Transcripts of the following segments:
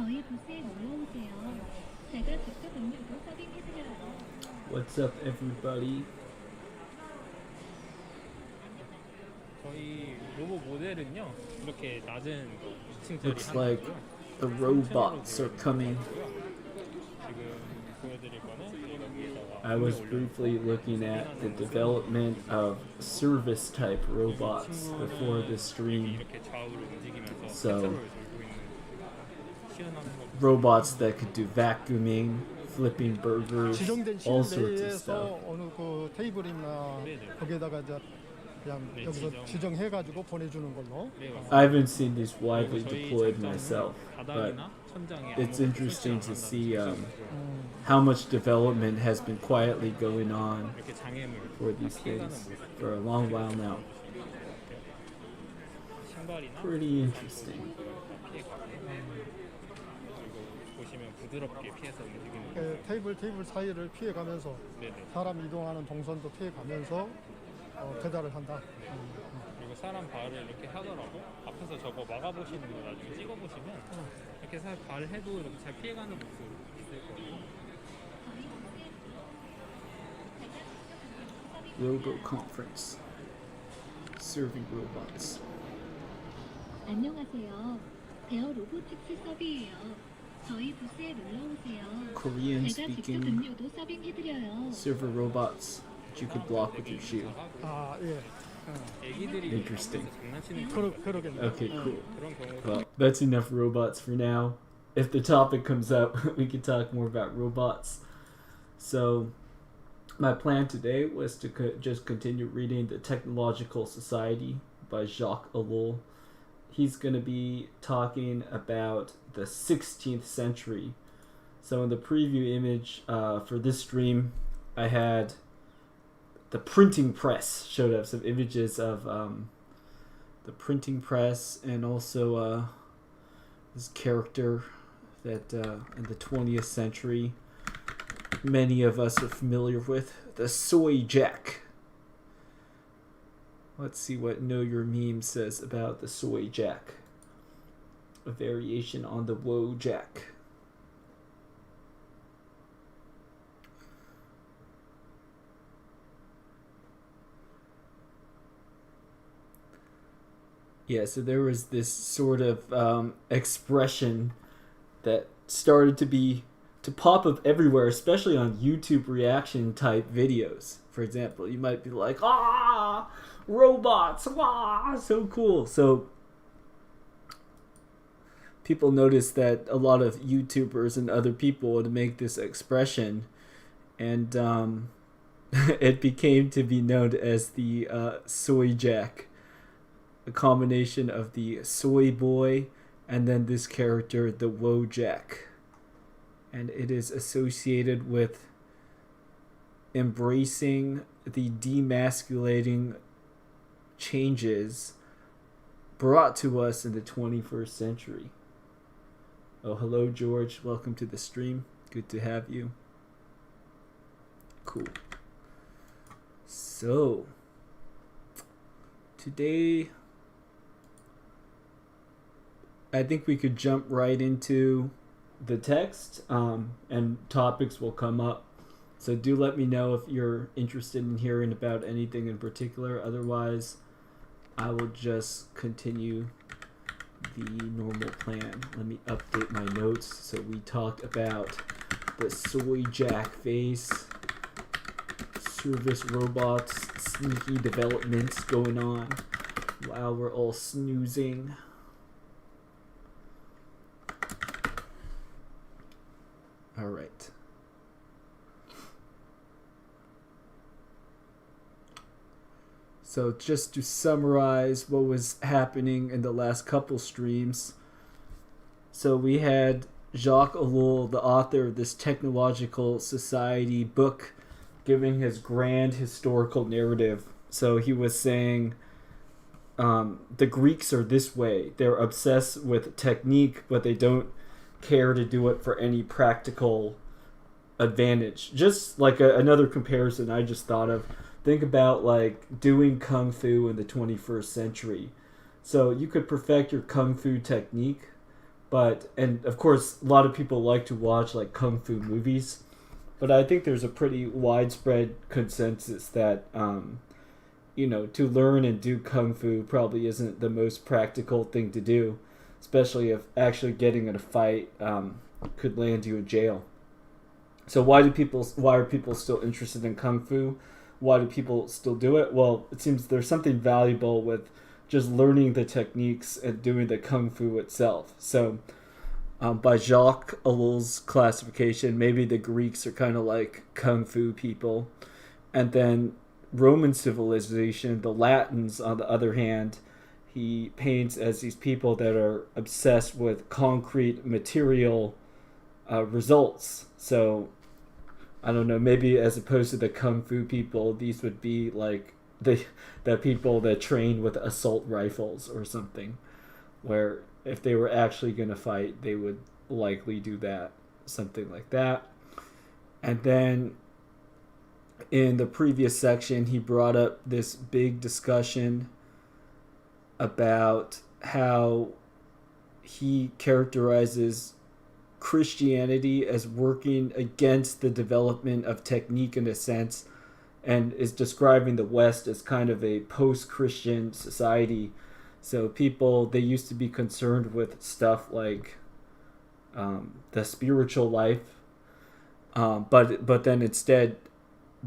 저희 부스에 놀러 오세요. 제가 직접 음료도 서빙해드려요. What's up, everybody? 저희 로봇 모델은요 이렇게 낮은 2층짜리 Looks like the robots are coming. 지금 보여드릴 거는 여기에다가 I was briefly looking at the development of service type robots before the stream. 이렇게 좌우로 움직이면서 So, 센서를 돌고 있는 시연하는 거 robots that could do vacuuming, flipping burgers, 지정된 all 시간 sorts of stuff. 내에서 어느 그 테이블이나 네네. 거기에다가 이제 그냥 네, 여기서 지정해가지고 보내주는 걸로. 네, I haven't seen these widely 그리고 저희 deployed 장점은 myself, but 바닥이나 천장에 it's 아무것도 interesting to 설치 안 see 한다는 how much development has been quietly going on 이렇게 장애물 for these things for a long while now. 신발이나 Pretty interesting. 피해가고 그리고 보시면 부드럽게 피해서 움직이는 테이블 사이를 피해가면서 네네. 사람 이동하는 동선도 피해가면서 배달을 한다. 그리고 사람 발을 이렇게 하더라도 앞에서 저거 막아보시는 거 나중에 찍어보시면 이렇게 발을 해도 이렇게 잘 피해가는 모습 있을 거예요. Robo conference. Serving robots. 안녕하세요. 대어 로보틱스 서비예요. 저희 부스에 놀러 오세요. Korean 제가 직접 speaking 음료도 서빙해드려요. server robots that you could block with your shoe. 아 예. 애기들이 Interesting. 장난치는 거 그러겠네. Okay, cool. 그런 경우도 Well, that's enough robots for now. If the topic comes up, we can talk more about robots. So, my plan today was to just continue reading The Technological Society by Jacques Ellul. He's going to be talking about the 16th century. So in the preview image for this stream, I had the printing press showed up, some images of the printing press, and also this character that in the 20th century many of us are familiar with, the Soyjak. Let's see what Know Your Meme says about the Soyjak. A variation on the Wojak. Yeah, so there was this sort of expression that started to pop up everywhere, especially on YouTube reaction type videos. For example, you might be like, "Ah, robots! Ah, so cool!" So people noticed that a lot of YouTubers and other people would make this expression, and it became to be known as the Soyjak, a combination of the soy boy and then this character, the Wojak. And it is associated with embracing the demasculating changes brought to us in the 21st century. Oh, hello, George. Welcome to the stream. Good to have you. Cool. So, today, I think we could jump right into the text, and topics will come up. So do let me know if you're interested in hearing about anything in particular. Otherwise, I will just continue the normal plan. Let me update my notes. So we talked about the Soyjak face, service robots, sneaky developments going on while we're all snoozing. All right. So just to summarize what was happening in the last couple streams. So we had Jacques Ellul, the author of this Technological Society book, giving his grand historical narrative. So he was saying the Greeks are this way. They're obsessed with technique, but they don't care to do it for any practical advantage. Just like another comparison I just thought of. Think about like doing kung fu in the 21st century. So you could perfect your kung fu technique, And of course, a lot of people like to watch like kung fu movies, but I think there's a pretty widespread consensus that to learn and do kung fu probably isn't the most practical thing to do, especially if actually getting in a fight could land you in jail. So why are people still interested in kung fu? Why do people still do it? Well, it seems there's something valuable with just learning the techniques and doing the kung fu itself. So by Jacques Ellul's classification, maybe the Greeks are kind of like kung fu people. And then Roman civilization, the Latins, on the other hand, he paints as these people that are obsessed with concrete material results. So, I don't know, maybe as opposed to the kung fu people, these would be like the people that train with assault rifles or something, where if they were actually going to fight, they would likely do that, something like that. And then in the previous section, he brought up this big discussion about how he characterizes Christianity as working against the development of technique in a sense, and is describing the West as kind of a post-Christian society. So people, they used to be concerned with stuff like the spiritual life, but then instead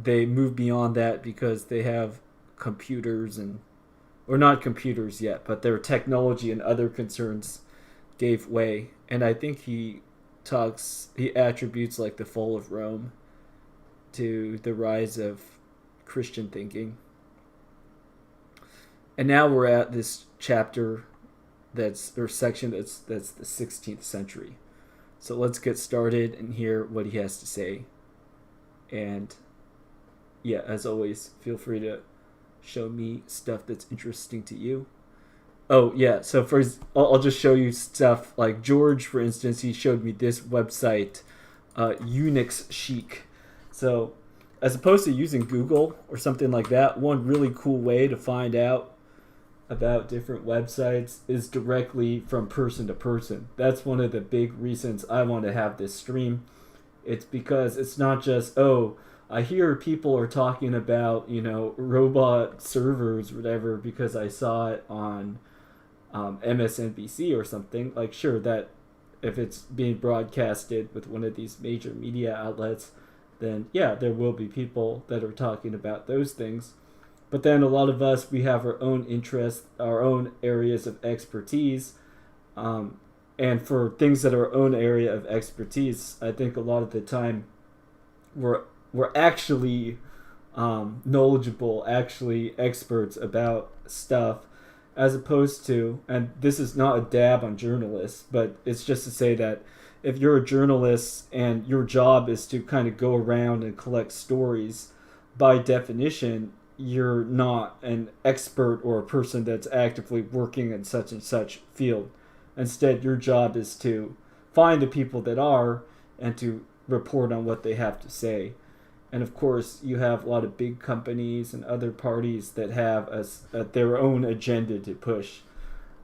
they move beyond that because they have computers or not computers yet, but their technology and other concerns gave way. And I think he attributes like the fall of Rome to the rise of Christian thinking. And now we're at this chapter section that's the 16th century. So let's get started and hear what he has to say. And yeah, as always, feel free to show me stuff that's interesting to you. Oh yeah, so I'll just show you stuff like George, for instance. He showed me this website, Unix Chic. So as opposed to using Google or something like that, one really cool way to find out about different websites is directly from person to person. That's one of the big reasons I want to have this stream. It's because it's not just, I hear people are talking about, robot servers or whatever because I saw it on MSNBC or something. Like, sure, that if it's being broadcasted with one of these major media outlets, then yeah, there will be people that are talking about those things. But then a lot of us, we have our own interests, our own areas of expertise. And for things that are our own area of expertise, I think a lot of the time we're actually knowledgeable, actually experts about stuff, as opposed to, and this is not a dab on journalists, but it's just to say that if you're a journalist and your job is to kind of go around and collect stories, by definition, you're not an expert or a person that's actively working in such and such field. Instead, your job is to find the people that are and to report on what they have to say. And of course, you have a lot of big companies and other parties that have their own agenda to push.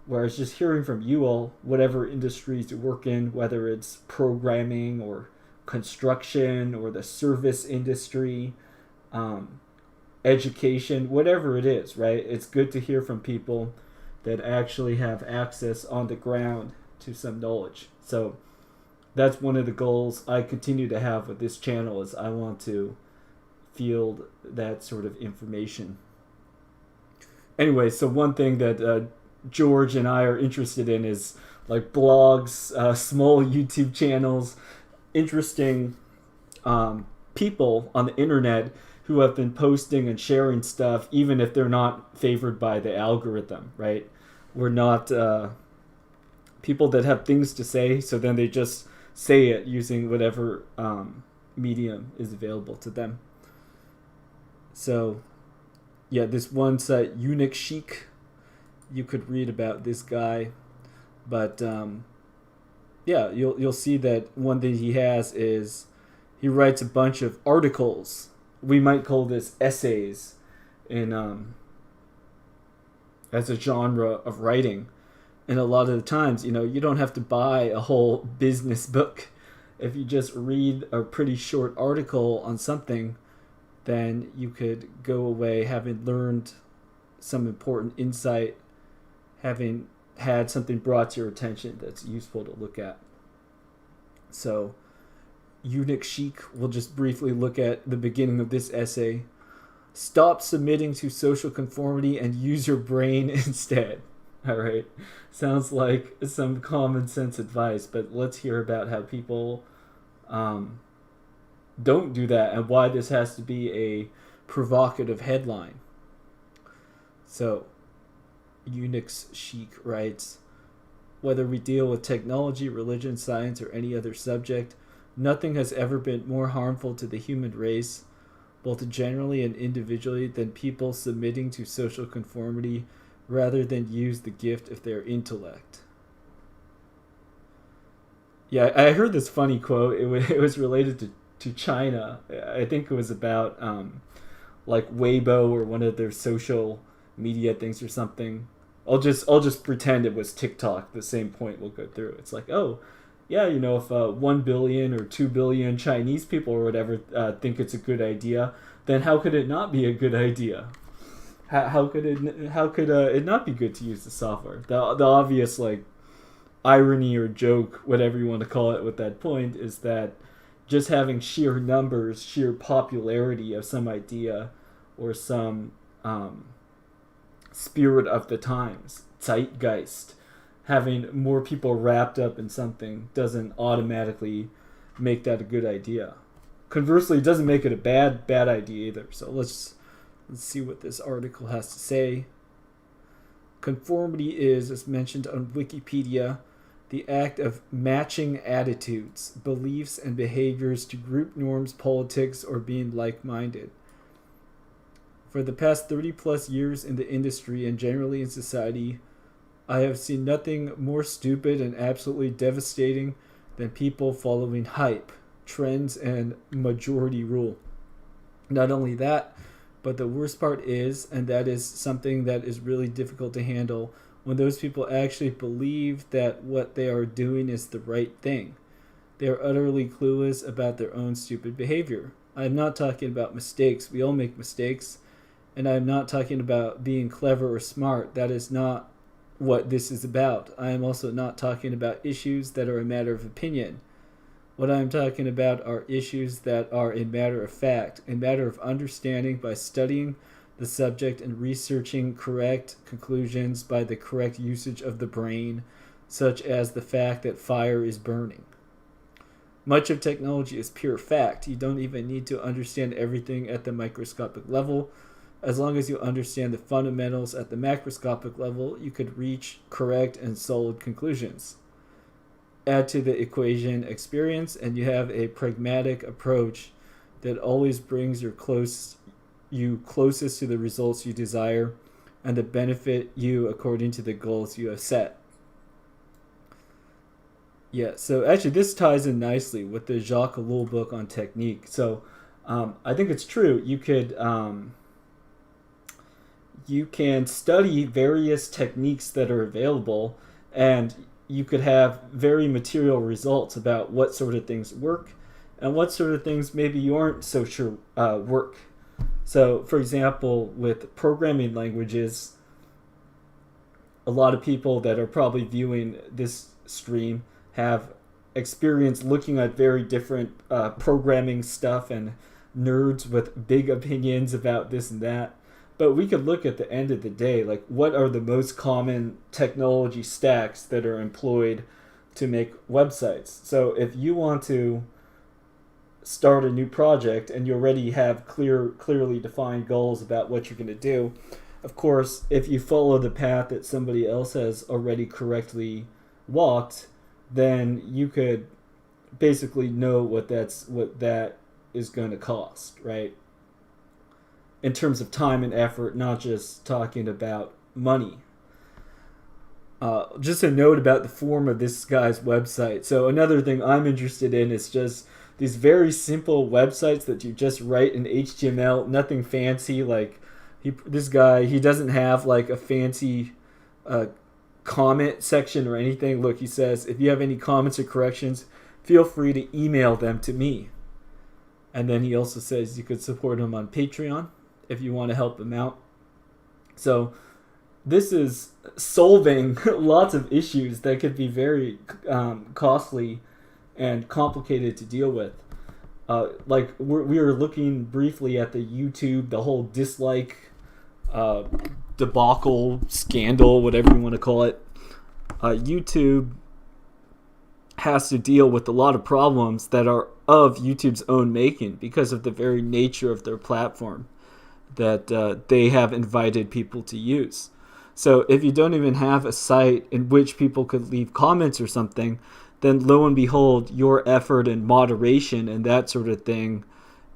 Whereas just hearing from you all, whatever industries you work in, whether it's programming or construction or the service industry, education, whatever it is, right? It's good to hear from people that actually have access on the ground to some knowledge. So that's one of the goals I continue to have with this channel, is I want to field that sort of information. Anyway, so one thing that George and I are interested in is like blogs, small YouTube channels, interesting people on the internet who have been posting and sharing stuff, even if they're not favored by the algorithm, right? We're not people that have things to say, so then they just say it using whatever medium is available to them. So, yeah, this one site, Unix Chic, you could read about this guy, but yeah, you'll see that one thing he has is he writes a bunch of articles. We might call this essays in as a genre of writing, And a lot of the times, you don't have to buy a whole business book. If you just read a pretty short article on something, then you could go away having learned some important insight, having had something brought to your attention that's useful to look at. So, Eunuch Chic, we'll just briefly look at the beginning of this essay. Stop submitting to social conformity and use your brain instead. All right. Sounds like some common sense advice, but let's hear about how people don't do that and why this has to be a provocative headline. So, Eunuch Chic writes, whether we deal with technology, religion, science, or any other subject, nothing has ever been more harmful to the human race, both generally and individually, than people submitting to social conformity rather than use the gift of their intellect. Yeah, I heard this funny quote. It was related to China. I think it was about like Weibo or one of their social media things or something. I'll just pretend it was TikTok. The same point we'll go through. It's like, oh, yeah, if 1 billion or 2 billion Chinese people or whatever think it's a good idea, then how could it not be a good idea? How could it not be good to use the software? The obvious irony or joke, whatever you want to call it, with that point is that just having sheer numbers, sheer popularity of some idea or some spirit of the times, zeitgeist, having more people wrapped up in something doesn't automatically make that a good idea. Conversely, it doesn't make it a bad idea either. So let's see what this article has to say. Conformity is, as mentioned on Wikipedia, the act of matching attitudes, beliefs, and behaviors to group norms, politics, or being like-minded. For the past 30 plus years in the industry and generally in society, I have seen nothing more stupid and absolutely devastating than people following hype, trends, and majority rule. Not only that, but the worst part is, and that is something that is really difficult to handle, when those people actually believe that what they are doing is the right thing. They are utterly clueless about their own stupid behavior. I am not talking about mistakes. We all make mistakes. And I am not talking about being clever or smart. That is not what this is about. I am also not talking about issues that are a matter of opinion. What I am talking about are issues that are a matter of fact, a matter of understanding by studying the subject and researching correct conclusions by the correct usage of the brain, such as the fact that fire is burning. Much of technology is pure fact. You don't even need to understand everything at the microscopic level. As long as you understand the fundamentals at the macroscopic level, you could reach correct and solid conclusions. Add to the equation experience, and you have a pragmatic approach that always brings you closest to the results you desire and that benefit you according to the goals you have set. Yeah, so actually this ties in nicely with the Jacques Ellul book on technique. So I think it's true. You can study various techniques that are available, and you could have very material results about what sort of things work and what sort of things maybe you aren't so sure work. So, for example, with programming languages, a lot of people that are probably viewing this stream have experience looking at very different programming stuff and nerds with big opinions about this and that. But we could look at the end of the day, what are the most common technology stacks that are employed to make websites? So if you want to start a new project and you already have clearly defined goals about what you're going to do, of course, if you follow the path that somebody else has already correctly walked, then you could basically know what that is going to cost, right? In terms of time and effort, not just talking about money. Just a note about the form of this guy's website. So another thing I'm interested in is just these very simple websites that you just write in HTML, nothing fancy. This guy, he doesn't have a fancy comment section or anything, look, he says, if you have any comments or corrections, feel free to email them to me. And then he also says you could support him on Patreon if you want to help him out. So this is solving lots of issues that could be very costly and complicated to deal with. Like we were looking briefly at the YouTube, the whole dislike debacle, scandal, whatever you want to call it. YouTube has to deal with a lot of problems that are of YouTube's own making because of the very nature of their platform that they have invited people to use. So if you don't even have a site in which people could leave comments or something, then lo and behold, your effort and moderation and that sort of thing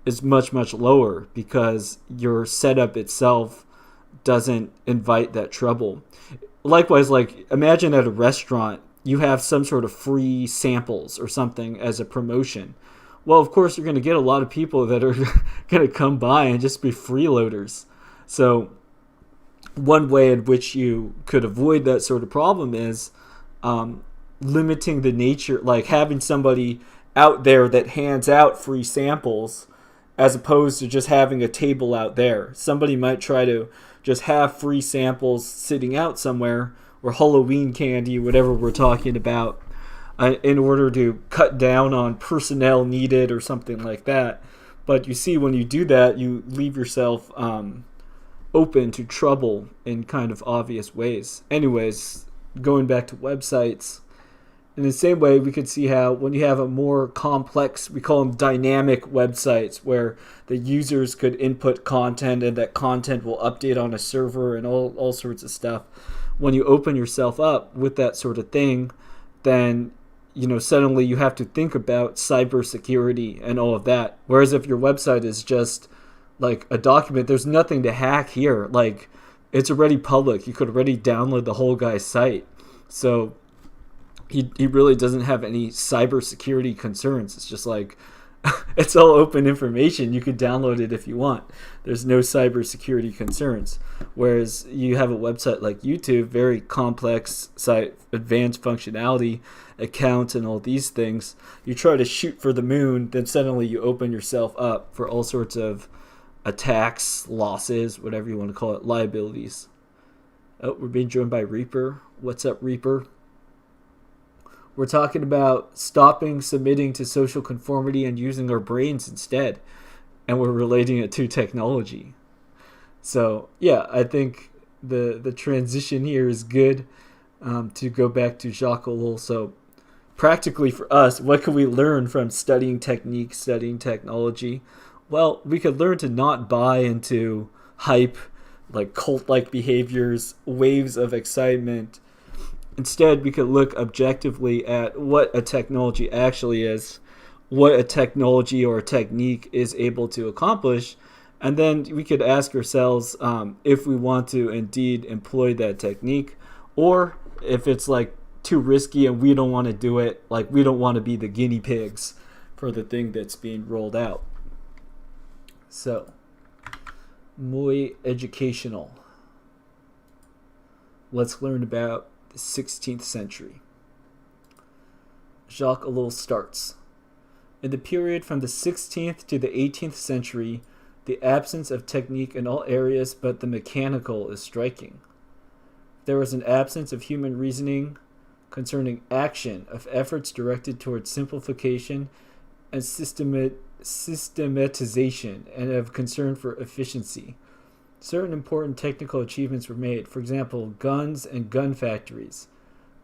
is much, much lower because your setup itself doesn't invite that trouble. Likewise, like imagine at a restaurant, you have some sort of free samples or something as a promotion. Well, of course, you're going to get a lot of people that are going to come by and just be freeloaders. So one way in which you could avoid that sort of problem is limiting the nature, like having somebody out there that hands out free samples as opposed to just having a table out there. Somebody might try to just have free samples sitting out somewhere, or Halloween candy, whatever we're talking about, in order to cut down on personnel needed or something like that. But you see, when you do that, you leave yourself open to trouble in kind of obvious ways. Anyways, going back to websites, in the same way, we could see how when you have a more complex, we call them dynamic websites, where the users could input content and that content will update on a server and all sorts of stuff. When you open yourself up with that sort of thing, then suddenly you have to think about cybersecurity and all of that. Whereas if your website is just like a document, there's nothing to hack here. Like, it's already public. You could already download the whole guy's site. So he really doesn't have any cybersecurity concerns. It's just like, it's all open information. You could download it if you want. There's no cybersecurity concerns. Whereas you have a website like YouTube, very complex site, advanced functionality, accounts, and all these things. You try to shoot for the moon, then suddenly you open yourself up for all sorts of attacks, losses, whatever you want to call it, liabilities. Oh, we're being joined by Reaper. What's up, Reaper? We're talking about stopping submitting to social conformity and using our brains instead. And we're relating it to technology. So, yeah, I think the transition here is good to go back to Jacques Ellul. So, practically for us, what can we learn from studying technique, studying technology? Well, we could learn to not buy into hype, like cult-like behaviors, waves of excitement. Instead, we could look objectively at what a technology actually is, what a technology or a technique is able to accomplish, and then we could ask ourselves if we want to indeed employ that technique, or if it's like too risky and we don't want to do it, like we don't want to be the guinea pigs for the thing that's being rolled out. So, muy educational. Let's learn about the 16th century. Jacques Ellul starts. In the period from the 16th to the 18th century, the absence of technique in all areas but the mechanical is striking. There was an absence of human reasoning concerning action, of efforts directed towards simplification and systematization, and of concern for efficiency. Certain important technical achievements were made, for example, guns and gun factories,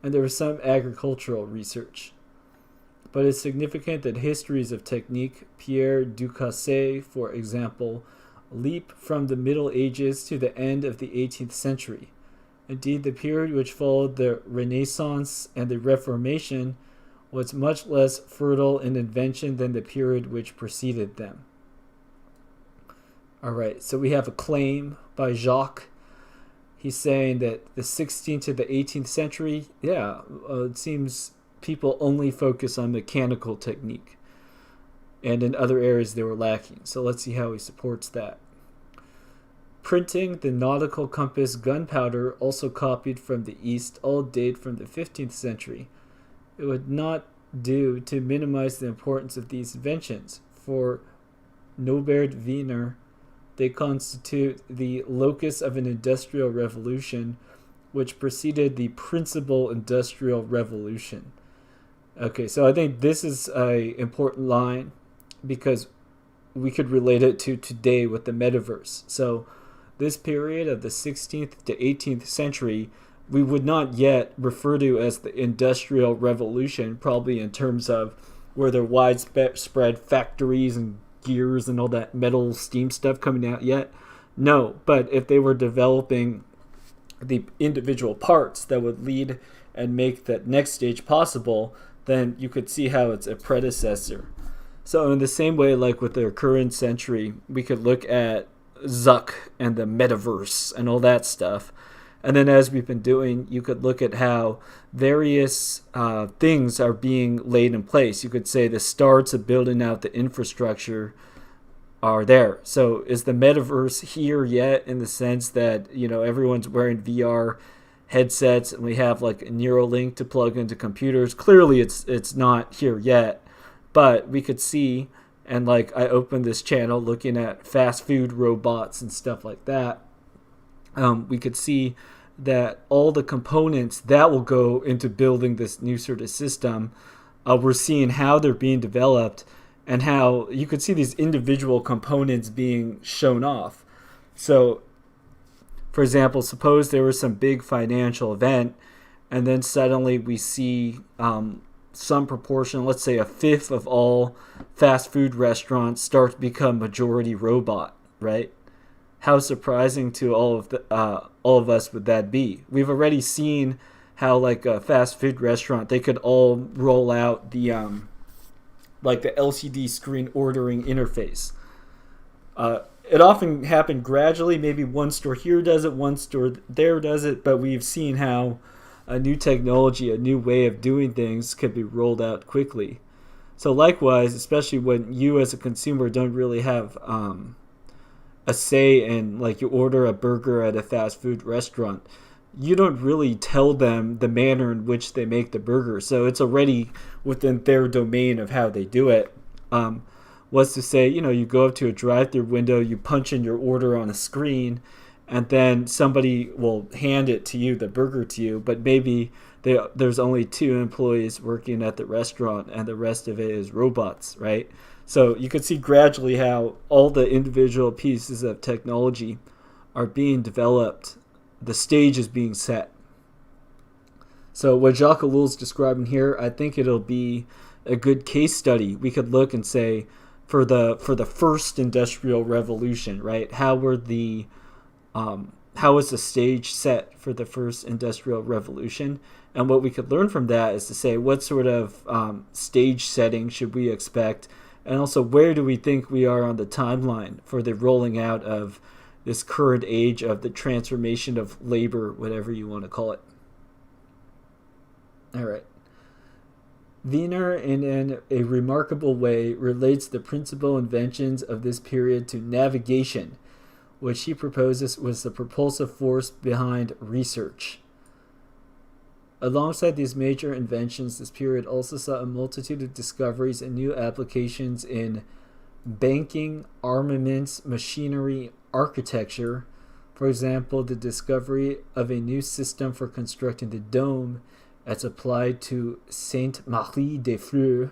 and there was some agricultural research. But it's significant that histories of technique, Pierre Ducasse, for example, leap from the Middle Ages to the end of the 18th century. Indeed, the period which followed the Renaissance and the Reformation was much less fertile in invention than the period which preceded them. All right, so we have a claim by Jacques. He's saying that the 16th to the 18th century, it seems people only focus on mechanical technique. And in other areas they were lacking. So let's see how he supports that. Printing, the nautical compass, gunpowder, also copied from the East, all date from the 15th century. It would not do to minimize the importance of these inventions. For Norbert Wiener, they constitute the locus of an industrial revolution which preceded the principal industrial revolution. Okay, so I think this is an important line because we could relate it to today with the metaverse. So this period of the 16th to 18th century, we would not yet refer to as the Industrial Revolution, probably in terms of where there are widespread factories and gears and all that metal steam stuff coming out yet. No, but if they were developing the individual parts that would lead and make that next stage possible, then you could see how it's a predecessor. So in the same way, like with the current century, we could look at Zuck and the metaverse and all that stuff. And then as we've been doing, you could look at how various things are being laid in place. You could say the starts of building out the infrastructure are there. So is the metaverse here yet, in the sense that, you know, everyone's wearing VR headsets and we have like a Neuralink to plug into computers? Clearly it's not here yet, but we could see, and like I opened this channel looking at fast food robots and stuff like that, we could see that all the components that will go into building this new sort of system, we're seeing how they're being developed and how you could see these individual components being shown off. So, for example, suppose there was some big financial event and then suddenly we see some proportion, let's say a fifth of all fast food restaurants start to become majority robot, right? How surprising to all of us would that be? We've already seen how, like a fast food restaurant, they could all roll out the like the LCD screen ordering interface. It often happened gradually. Maybe one store here does it, one store there does it, but we've seen how a new technology, a new way of doing things could be rolled out quickly. So likewise, especially when you as a consumer don't really have a say in, like, you order a burger at a fast food restaurant, you don't really tell them the manner in which they make the burger. So it's already within their domain of how they do it. Was to say, you know, you go up to a drive-through window, you punch in your order on a screen, and then somebody will hand it to you, the burger to you, but maybe there's only 2 employees working at the restaurant and the rest of it is robots, right? So you can see gradually how all the individual pieces of technology are being developed. The stage is being set. So what Jacques Ellul is describing here, I think it'll be a good case study. We could look and say, for the first industrial revolution, right? How was the stage set for the first industrial revolution? And what we could learn from that is to say, what sort of stage setting should we expect? And also, where do we think we are on the timeline for the rolling out of this current age of the transformation of labor, whatever you want to call it? All right. Wiener, in a remarkable way, relates the principal inventions of this period to navigation, which he proposes was the propulsive force behind research. Alongside these major inventions, this period also saw a multitude of discoveries and new applications in banking, armaments, machinery, architecture. For example, the discovery of a new system for constructing the dome as applied to Sainte Marie des Fleurs,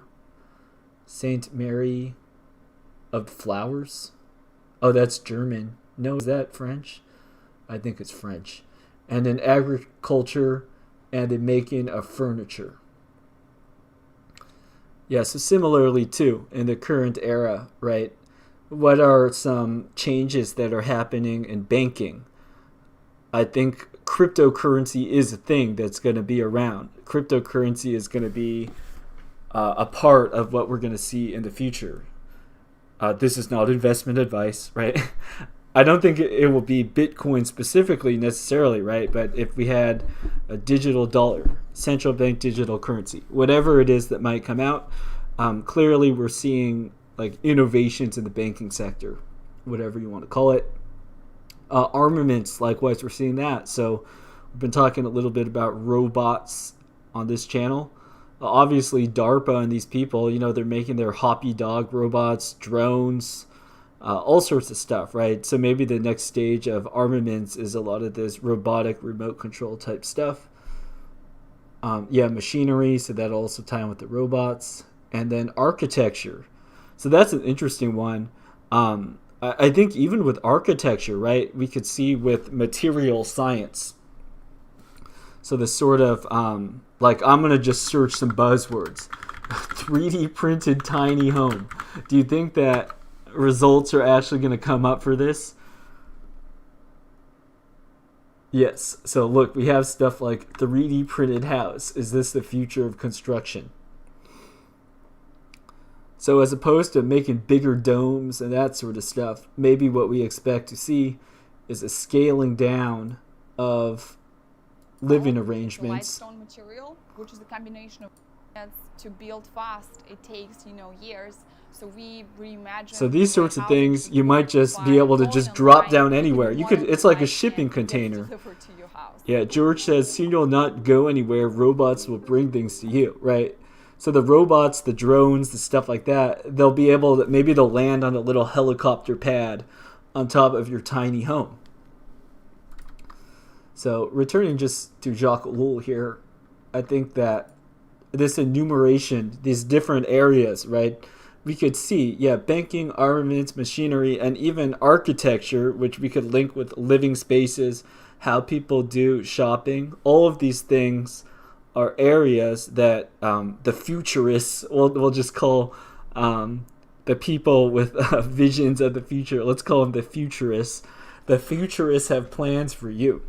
Saint Mary of Flowers. Oh, that's German. No, is that French? I think it's French. And in agriculture and the making of furniture. Yeah, so similarly too, in the current era, right? What are some changes that are happening in banking? I think cryptocurrency is a thing that's going to be around. Cryptocurrency is going to be a part of what we're going to see in the future. This is not investment advice, right? I don't think it will be Bitcoin specifically necessarily, right? But if we had a digital dollar, central bank digital currency, whatever it is that might come out, clearly we're seeing like innovations in the banking sector, whatever you want to call it. Armaments, likewise, we're seeing that. So we've been talking a little bit about robots on this channel. Obviously, DARPA and these people, they're making their hoppy dog robots, drones, all sorts of stuff, right? So maybe the next stage of armaments is a lot of this robotic remote control type stuff. Machinery, so that'll also tie in with the robots. And then architecture. So that's an interesting one. I think even with architecture, right, we could see with material science. So the sort of, I'm going to just search some buzzwords. 3D printed tiny home. Do you think that results are actually going to come up for this? Yes. So look, we have stuff like 3D printed house. Is this the future of construction? So as opposed to making bigger domes and that sort of stuff, maybe what we expect to see is a scaling down of living arrangements. Limestone material, which is a combination of to build fast. It takes years. So we reimagine. So these sorts of things you might just be able to just drop down anywhere. You could. It's like a shipping container. Yeah, George says soon you'll not go anywhere. Robots will bring things to you, right? So the robots, the drones, the stuff like that, they'll be able to, maybe they'll land on a little helicopter pad on top of your tiny home. So returning just to Jacques Ellul here, I think that this enumeration, these different areas, right? We could see, banking, armaments, machinery, and even architecture, which we could link with living spaces, how people do shopping. All of these things are areas that the futurists, we'll just call the people with visions of the future, let's call them the futurists. The futurists have plans for you.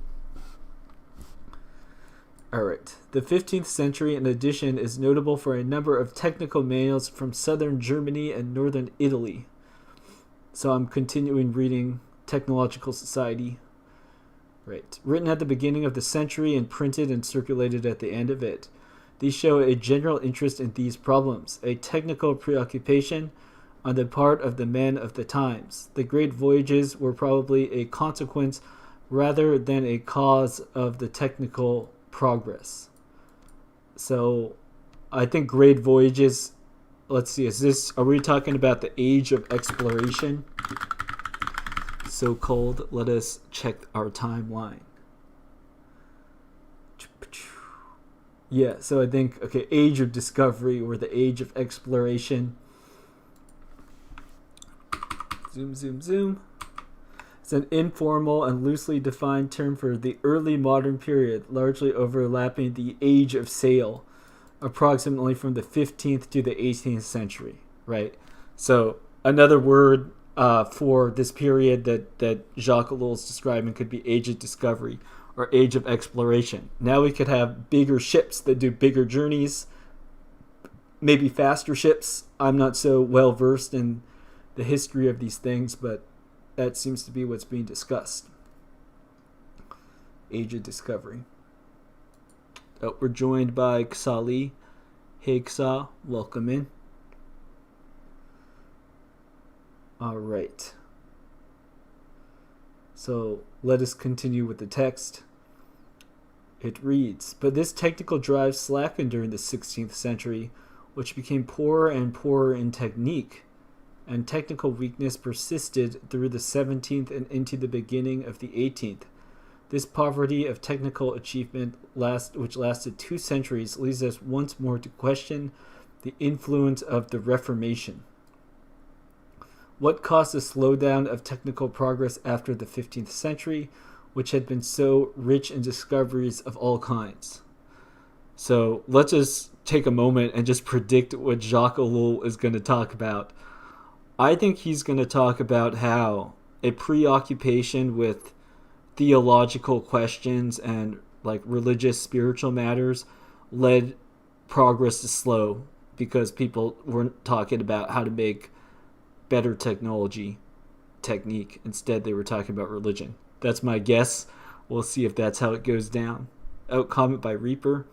All right. The 15th century, in addition, is notable for a number of technical manuals from southern Germany and northern Italy. So I'm continuing reading Technological Society. Right. Written at the beginning of the century and printed and circulated at the end of it. These show a general interest in these problems, a technical preoccupation on the part of the men of the times. The great voyages were probably a consequence rather than a cause of the technical progress. So I think great voyages, let's see, are we talking about the age of exploration? So-called, let us check our timeline. Yeah, so I think, age of discovery or the age of exploration. Zoom, zoom, zoom. It's an informal and loosely defined term for the early modern period, largely overlapping the age of sail, approximately from the 15th to the 18th century, right? So another word for this period that Jacques Ellul is describing could be age of discovery or age of exploration. Now we could have bigger ships that do bigger journeys, maybe faster ships. I'm not so well versed in the history of these things, but that seems to be what's being discussed. Age of discovery. Oh, we're joined by Xali. Hey Xa, welcome in. All right. So let us continue with the text. It reads, but this technical drive slackened during the 16th century, which became poorer and poorer in technique, and technical weakness persisted through the 17th and into the beginning of the 18th. This poverty of technical achievement, which lasted 2 centuries, leads us once more to question the influence of the Reformation. What caused the slowdown of technical progress after the 15th century, which had been so rich in discoveries of all kinds? So let's just take a moment and just predict what Jacques Ellul is going to talk about. I think he's going to talk about how a preoccupation with theological questions and like religious, spiritual matters led progress to slow because people weren't talking about how to make better technique. Instead, they were talking about religion. That's my guess. We'll see if that's how it goes down. Comment by Reaper.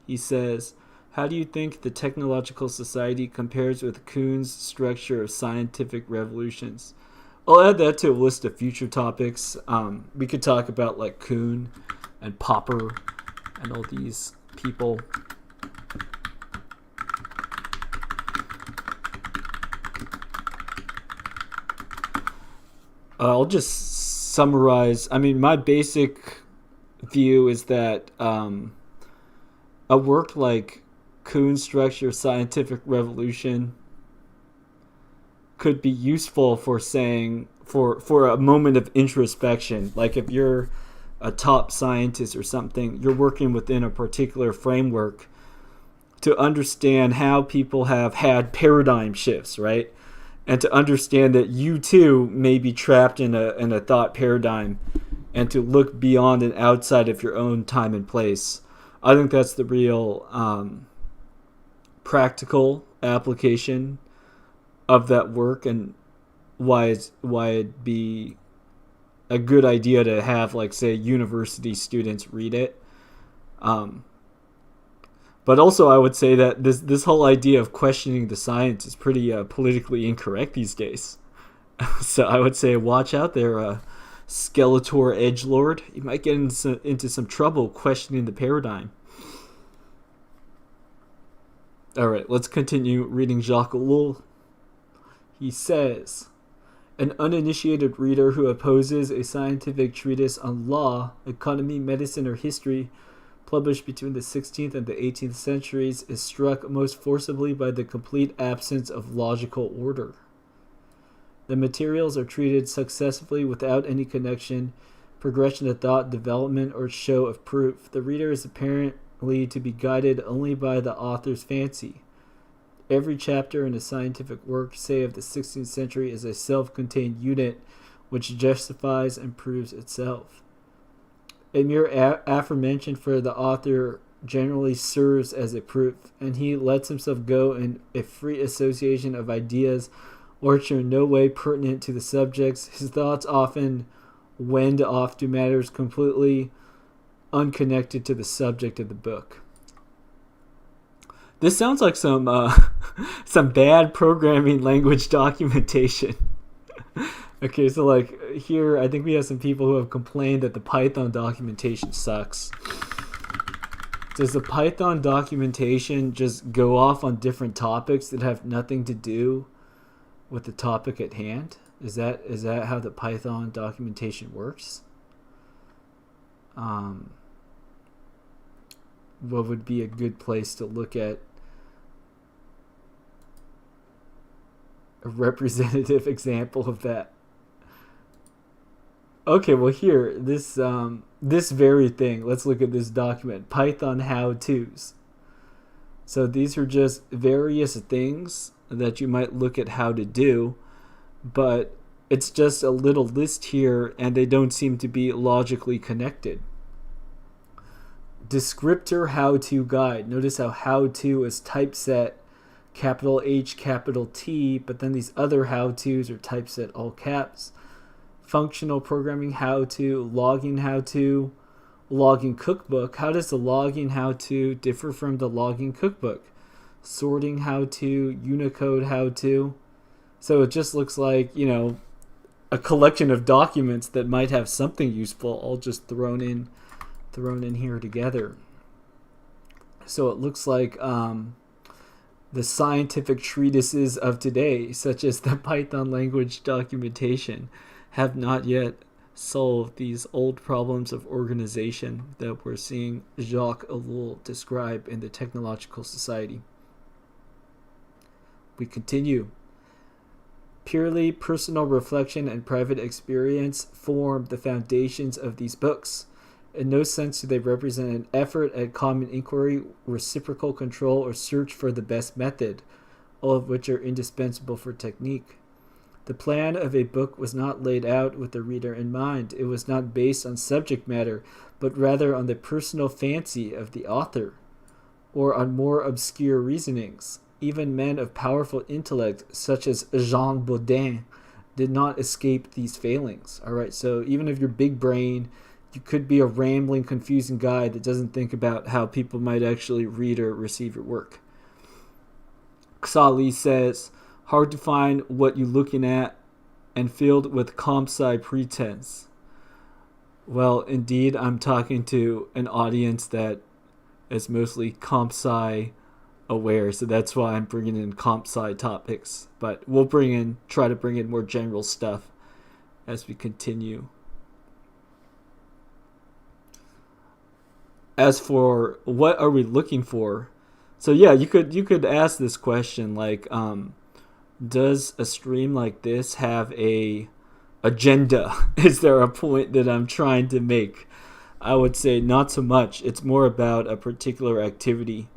He says, how do you think the Technological Society compares with Kuhn's structure of scientific revolutions? I'll add that to a list of future topics. We could talk about like Kuhn and Popper and all these people. I'll just summarize. I mean, my basic view is that a work like Kuhn's Structure of Scientific Revolution could be useful for saying for a moment of introspection. Like if you're a top scientist or something, you're working within a particular framework to understand how people have had paradigm shifts, right? And to understand that you too may be trapped in a thought paradigm, and to look beyond and outside of your own time and place. I think that's the real practical application of that work, and why it'd be a good idea to have, like, say, university students read it. But also, I would say that this whole idea of questioning the science is pretty politically incorrect these days. So I would say, watch out there, Skeletor edgelord. You might get into some trouble questioning the paradigm. All right, let's continue reading Jacques Ellul. He says, an uninitiated reader who opposes a scientific treatise on law, economy, medicine, or history published between the 16th and the 18th centuries is struck most forcibly by the complete absence of logical order. The materials are treated successively without any connection, progression of thought, development, or show of proof. The reader is apparently to be guided only by the author's fancy. Every chapter in a scientific work, say of the 16th century, is a self-contained unit which justifies and proves itself. A mere aforementioned for the author generally serves as a proof, and he lets himself go in a free association of ideas which are in no way pertinent to the subjects. His thoughts often wend off to matters completely unconnected to the subject of the book. This sounds like some bad programming language documentation. Okay, so like here, I think we have some people who have complained that the Python documentation sucks. Does the Python documentation just go off on different topics that have nothing to do with the topic at hand? Is that how the Python documentation works? What would be a good place to look at a representative example of that? Okay, well here, this very thing, let's look at this document, Python how-tos. So these are just various things that you might look at how to do, but it's just a little list here, and they don't seem to be logically connected. Descriptor how-to guide. Notice how how-to is typeset capital H, capital T, but then these other how-tos are typeset all caps. Functional programming how-to, logging how-to, logging cookbook. How does the logging how-to differ from the logging cookbook? Sorting how-to, Unicode how-to. So it just looks like, a collection of documents that might have something useful all just thrown in here together. So it looks like the scientific treatises of today, such as the Python language documentation, have not yet solved these old problems of organization that we're seeing Jacques Ellul describe in the Technological Society. We continue. Purely personal reflection and private experience form the foundations of these books. In no sense do they represent an effort at common inquiry, reciprocal control, or search for the best method, all of which are indispensable for technique. The plan of a book was not laid out with the reader in mind. It was not based on subject matter, but rather on the personal fancy of the author, or on more obscure reasonings. Even men of powerful intellect, such as Jean Bodin, did not escape these failings. All right, so even if you're big brain, you could be a rambling, confusing guy that doesn't think about how people might actually read or receive your work. Xali says, hard to find what you're looking at and filled with comp sci pretense. Well, indeed, I'm talking to an audience that is mostly comp sci aware, so that's why I'm bringing in comp sci topics. But we'll try to bring in more general stuff as we continue. As for what are we looking for, so yeah, you could ask this question like, does a stream like this have a agenda? Is there a point that I'm trying to make? I would say not so much. It's more about a particular activity.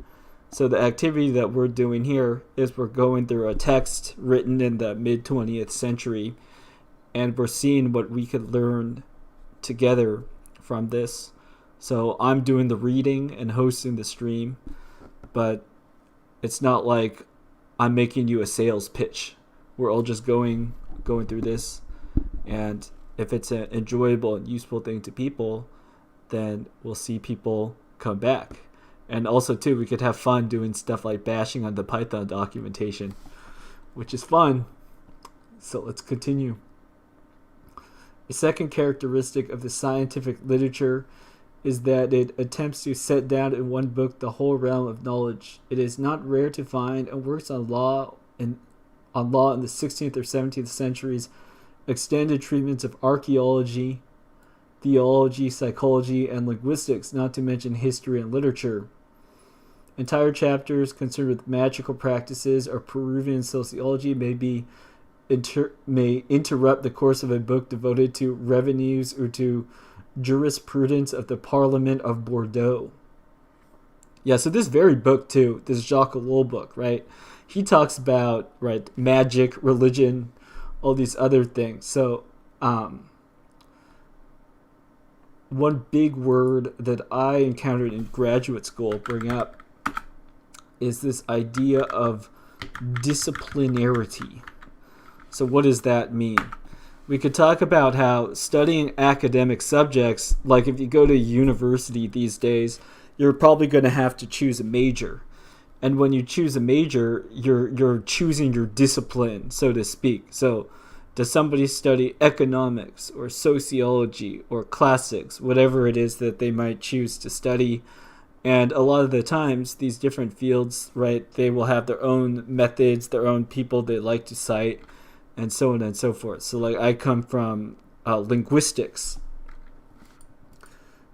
So the activity that we're doing here is we're going through a text written in the mid-20th century, and we're seeing what we could learn together from this. So I'm doing the reading and hosting the stream, but it's not like I'm making you a sales pitch. We're all just going through this, and if it's an enjoyable and useful thing to people, then we'll see people come back. And also too, we could have fun doing stuff like bashing on the Python documentation, which is fun. So let's continue. A second characteristic of the scientific literature is that it attempts to set down in one book the whole realm of knowledge. It is not rare to find and works on law in the 16th or 17th centuries, extended treatments of archaeology, theology, psychology, and linguistics, not to mention history and literature. Entire chapters concerned with magical practices or Peruvian sociology may interrupt the course of a book devoted to revenues or to jurisprudence of the Parliament of Bordeaux. Yeah, so this very book too, this Jacques Ellul book, right? He talks about, right, magic, religion, all these other things. So one big word that I encountered in graduate school bring up is this idea of disciplinarity. So what does that mean? We could talk about how studying academic subjects, like if you go to university these days, you're probably going to have to choose a major. And when you choose a major, you're choosing your discipline, so to speak. So does somebody study economics or sociology or classics, whatever it is that they might choose to study? And a lot of the times, these different fields, right, they will have their own methods, their own people they like to cite, and so on and so forth. So like I come from linguistics.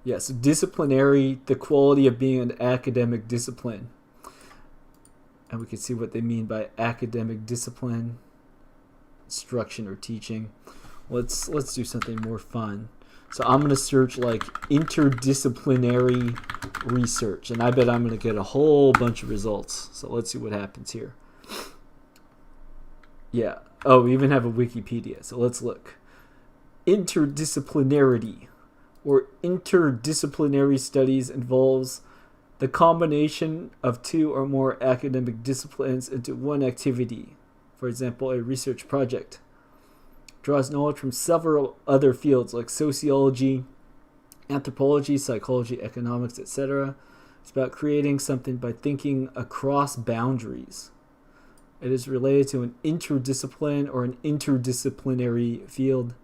Yes, disciplinary, the quality of being an academic discipline. And we can see what they mean by academic discipline, instruction or teaching. Let's do something more fun. So I'm going to search like interdisciplinary research, and I bet I'm going to get a whole bunch of results. So let's see what happens here. Yeah. Oh, we even have a Wikipedia. So let's look. Interdisciplinarity or interdisciplinary studies involves the combination of two or more academic disciplines into one activity. For example, a research project draws knowledge from several other fields like sociology, anthropology, psychology, economics, etc. It's about creating something by thinking across boundaries. It is related to an interdiscipline or an interdisciplinary field,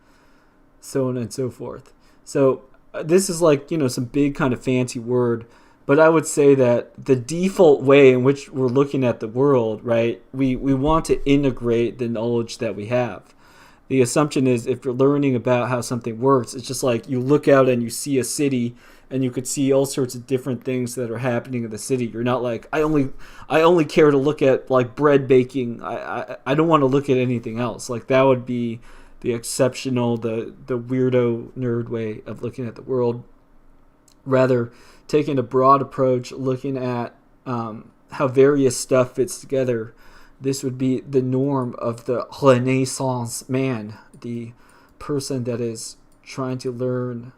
so on and so forth. So this is like, some big kind of fancy word, but I would say that the default way in which we're looking at the world, right, we want to integrate the knowledge that we have. The assumption is if you're learning about how something works, it's just like you look out and you see a city and you could see all sorts of different things that are happening in the city. You're not like, I only care to look at like bread baking. I don't want to look at anything else. Like that would be the exceptional, the weirdo nerd way of looking at the world. Rather, taking a broad approach, looking at how various stuff fits together. This would be the norm of the Renaissance man, the person that is trying to learn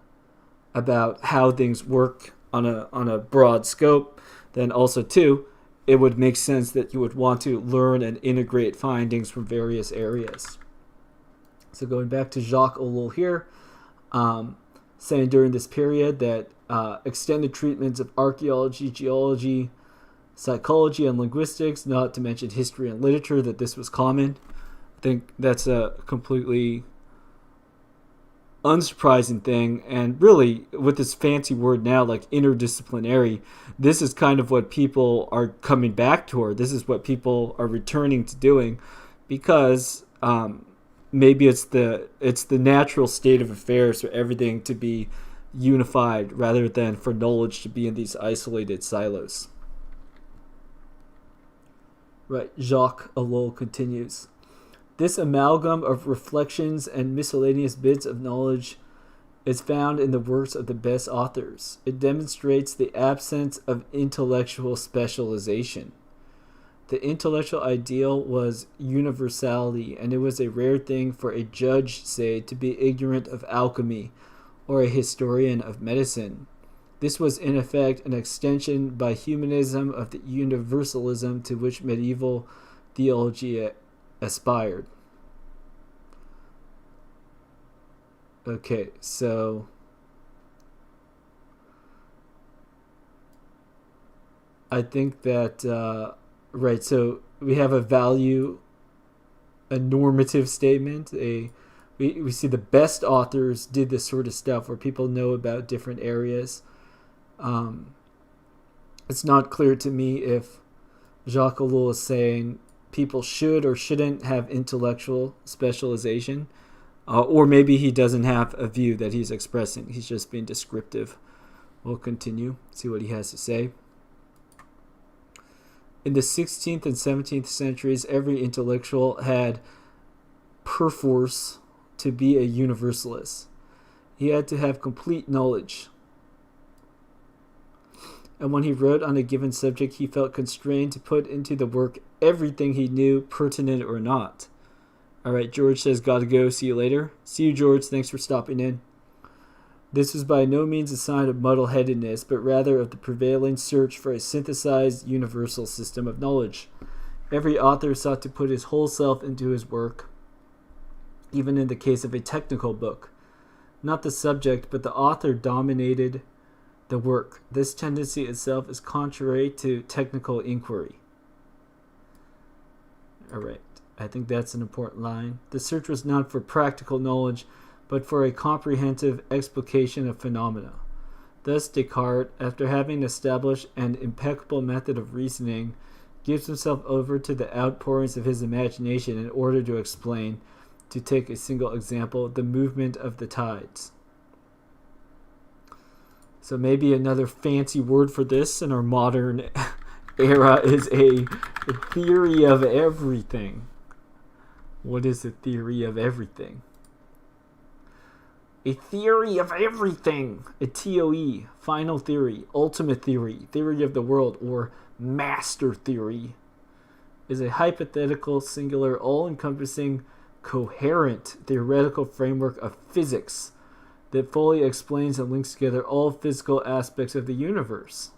about how things work on a broad scope. Then also too, it would make sense that you would want to learn and integrate findings from various areas. So going back to Jacques Ellul here, saying during this period that extended treatments of archaeology, geology, psychology, and linguistics, not to mention history and literature, that this was common. think that's a completely unsurprising thing. And really, with this fancy word now, like interdisciplinary, this is kind of what people are coming back toward. This is what people are returning to doing, because maybe it's the natural state of affairs for everything to be unified rather than for knowledge to be in these isolated silos. Right, Jacques Ellul continues. This amalgam of reflections and miscellaneous bits of knowledge is found in the works of the best authors. It demonstrates the absence of intellectual specialization. The intellectual ideal was universality, and it was a rare thing for a judge, say, to be ignorant of alchemy, or a historian of medicine. This was in effect an extension by humanism of the universalism to which medieval theology aspired. Okay, so I think that right, so we have a value, a normative statement, we see the best authors did this sort of stuff where people know about different areas. It's not clear to me if Jacques Ellul is saying people should or shouldn't have intellectual specialization, or maybe he doesn't have a view that he's expressing. He's just being descriptive. We'll continue, see what he has to say. In the 16th and 17th centuries, every intellectual had perforce to be a universalist. He had to have complete knowledge. And when he wrote on a given subject, he felt constrained to put into the work everything he knew, pertinent or not. All right, George says, gotta go. See you later. See you, George. Thanks for stopping in. This was by no means a sign of muddle-headedness, but rather of the prevailing search for a synthesized universal system of knowledge. Every author sought to put his whole self into his work, even in the case of a technical book. Not the subject, but the author dominated the work. This tendency itself is contrary to technical inquiry. All right, I think that's an important line. The search was not for practical knowledge, but for a comprehensive explication of phenomena. Thus, Descartes, after having established an impeccable method of reasoning, gives himself over to the outpourings of his imagination in order to explain, to take a single example, the movement of the tides. So maybe another fancy word for this in our modern era is a theory of everything. What is a theory of everything? A theory of everything. A TOE, final theory, ultimate theory, theory of the world, or master theory, is a hypothetical, singular, all-encompassing, coherent theoretical framework of physics that fully explains and links together all physical aspects of the universe.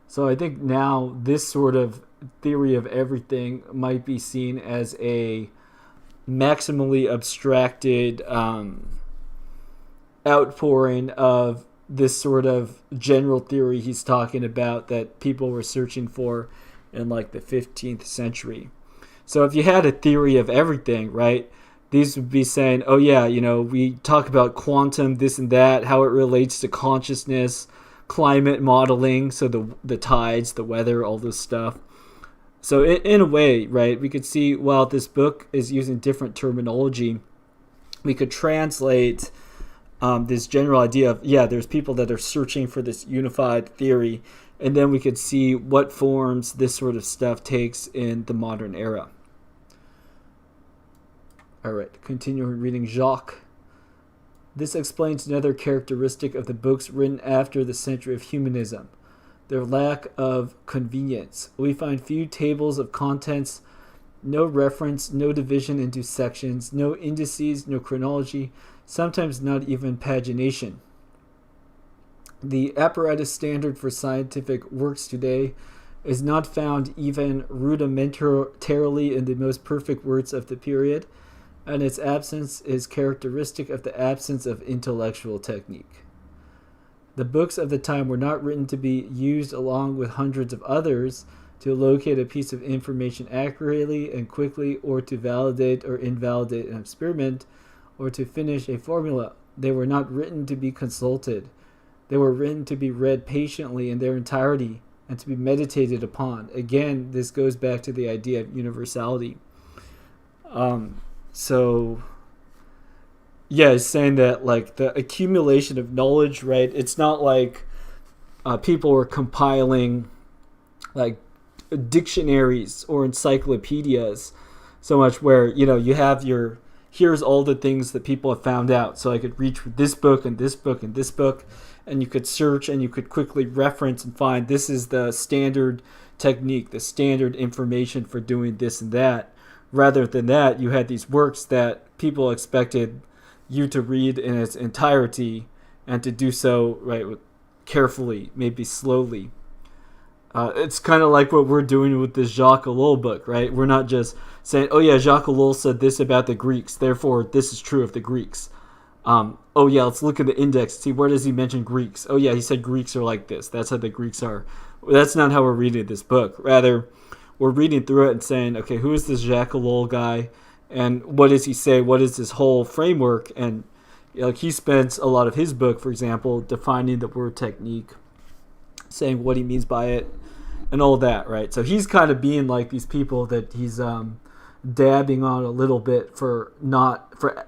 So I think now this sort of theory of everything might be seen as a maximally abstracted outpouring of this sort of general theory he's talking about that people were searching for in like the 15th century. So if you had a theory of everything, right, these would be saying, oh yeah, you know, we talk about quantum, this and that, how it relates to consciousness, climate modeling, so the tides, the weather, all this stuff. So in a way, right, we could see while this book is using different terminology, we could translate this general idea of, yeah, there's people that are searching for this unified theory, and then we could see what forms this sort of stuff takes in the modern era. All right, continuing reading Jacques. This explains another characteristic of the books written after the century of humanism, their lack of convenience. We find few tables of contents, no reference, no division into sections, no indices, no chronology, sometimes not even pagination. The apparatus standard for scientific works today is not found even rudimentarily in the most perfect works of the period, and its absence is characteristic of the absence of intellectual technique. The books of the time were not written to be used along with hundreds of others, to locate a piece of information accurately and quickly, or to validate or invalidate an experiment, or to finish a formula. They were not written to be consulted. They were written to be read patiently in their entirety and to be meditated upon. Again, this goes back to the idea of universality. So yeah, it's saying that like the accumulation of knowledge, right? It's not like people were compiling like dictionaries or encyclopedias so much where, you know, you have your, here's all the things that people have found out. So I could reach for this book and this book and this book, and you could search and you could quickly reference and find this is the standard technique, the standard information for doing this and that. Rather than that, you had these works that people expected you to read in its entirety and to do so right carefully, maybe slowly. It's kind of like what we're doing with this Jacques Ellul book, right? We're not just saying, oh yeah, Jacques Ellul said this about the Greeks, therefore this is true of the Greeks. Oh yeah, let's look at the index, see where does he mention Greeks. Oh yeah, he said Greeks are like this. That's how the Greeks are. That's not how we're reading this book. Rather, we're reading through it and saying, okay, who is this Jacques Ellul guy? And what does he say? What is this whole framework? And like he spends a lot of his book, for example, defining the word technique, saying what he means by it, and all that, right? So he's kind of being like these people that he's dabbing on a little bit for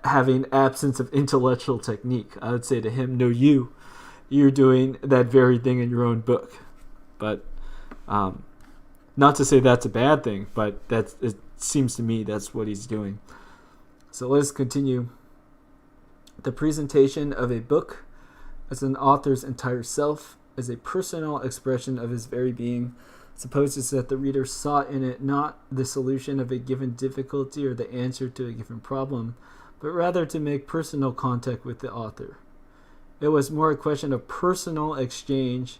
having absence of intellectual technique. I would say to him, no, you're doing that very thing in your own book. But not to say that's a bad thing, but it seems to me that's what he's doing. So let's continue. The presentation of a book as an author's entire self, as a personal expression of his very being, supposes that the reader sought in it not the solution of a given difficulty or the answer to a given problem, but rather to make personal contact with the author. It was more a question of personal exchange